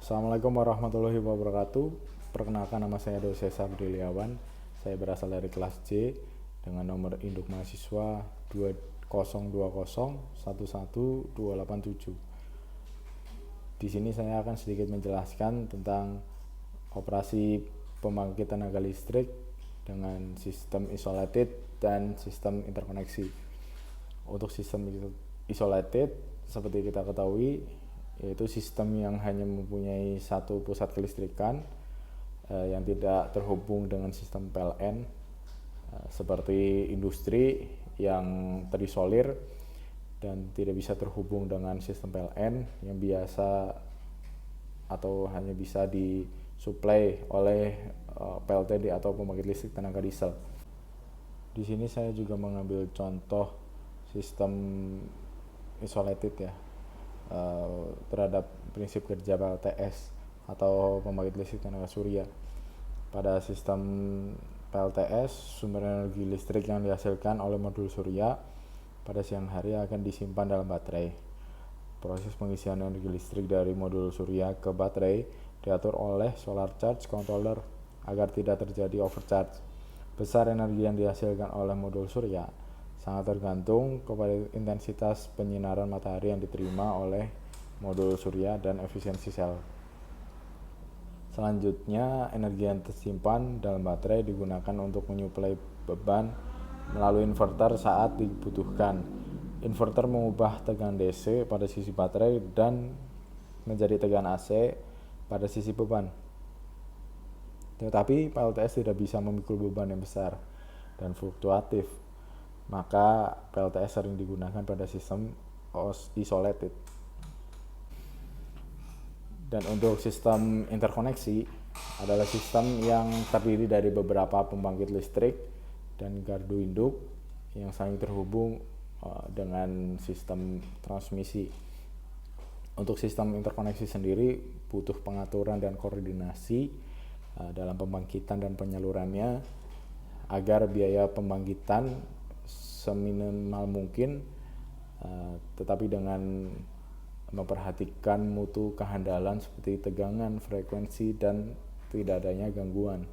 Assalamualaikum warahmatullahi wabarakatuh. Perkenalkan, nama saya Dosesa Briliawan. Saya berasal dari kelas C dengan nomor induk mahasiswa 2020111287. Di sini saya akan sedikit menjelaskan tentang operasi pembangkit tenaga listrik dengan sistem isolated dan sistem interkoneksi. Untuk sistem isolated, seperti kita ketahui, yaitu sistem yang hanya mempunyai satu pusat kelistrikan yang tidak terhubung dengan sistem PLN, seperti industri yang terisolir dan tidak bisa terhubung dengan sistem PLN yang biasa atau hanya bisa disuplai oleh PLTD atau pembangkit listrik tenaga diesel. Di sini saya juga mengambil contoh sistem isolated ya, terhadap prinsip kerja PLTS atau pembangkit listrik tenaga surya. Pada sistem PLTS, sumber energi listrik yang dihasilkan oleh modul surya pada siang hari akan disimpan dalam baterai. Proses pengisian energi listrik dari modul surya ke baterai diatur oleh solar charge controller agar tidak terjadi overcharge. Besar energi yang dihasilkan oleh modul surya sangat tergantung kepada intensitas penyinaran matahari yang diterima oleh modul surya dan efisiensi sel. Selanjutnya, energi yang tersimpan dalam baterai digunakan untuk menyuplai beban melalui inverter saat dibutuhkan. Inverter mengubah tegangan DC pada sisi baterai dan menjadi tegangan AC pada sisi beban. Tetapi PLTS tidak bisa memikul beban yang besar dan fluktuatif, maka PLTS sering digunakan pada sistem isolated. Dan untuk sistem interkoneksi adalah sistem yang terdiri dari beberapa pembangkit listrik dan gardu induk yang saling terhubung dengan sistem transmisi. Untuk sistem interkoneksi sendiri butuh pengaturan dan koordinasi dalam pembangkitan dan penyalurannya agar biaya pembangkitan seminimal mungkin, tetapi dengan memperhatikan mutu kehandalan seperti tegangan, frekuensi, dan tidak adanya gangguan.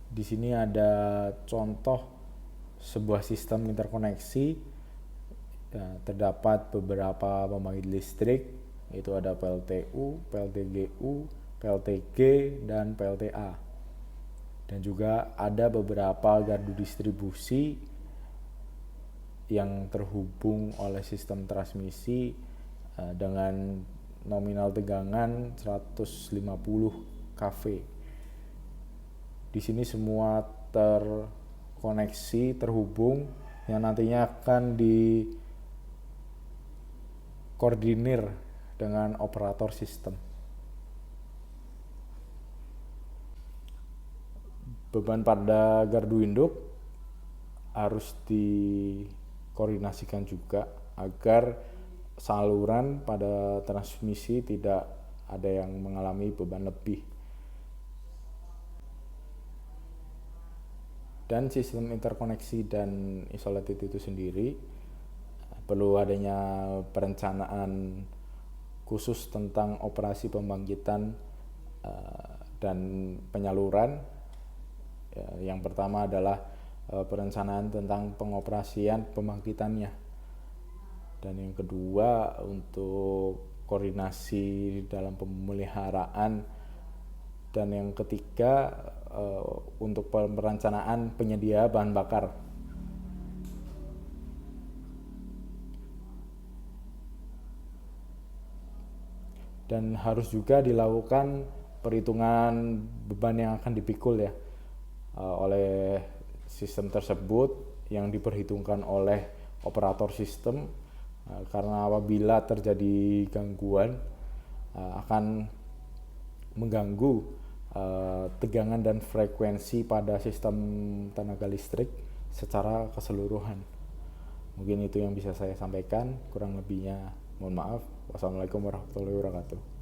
Di sini ada contoh sebuah sistem interkoneksi. Terdapat beberapa pembangkit listrik, yaitu ada PLTU, PLTGU, PLTG, dan PLTA. Dan juga ada beberapa gardu distribusi yang terhubung oleh sistem transmisi dengan nominal tegangan 150 kV. Di sini semua terkoneksi, terhubung, yang nantinya akan dikoordinir dengan operator sistem. Beban pada gardu induk harus dikoordinasikan juga agar saluran pada transmisi tidak ada yang mengalami beban lebih. Dan sistem interkoneksi dan isolated itu sendiri perlu adanya perencanaan khusus tentang operasi pembangkitan dan penyaluran. Yang pertama adalah perencanaan tentang pengoperasian pembangkitannya, dan yang kedua untuk koordinasi dalam pemeliharaan, dan yang ketiga untuk perencanaan penyedia bahan bakar. Dan harus juga dilakukan perhitungan beban yang akan dipikul ya oleh sistem tersebut, yang diperhitungkan oleh operator sistem, karena apabila terjadi gangguan akan mengganggu tegangan dan frekuensi pada sistem tenaga listrik secara keseluruhan. Mungkin itu yang bisa saya sampaikan, kurang lebihnya mohon maaf. Wassalamualaikum warahmatullahi wabarakatuh.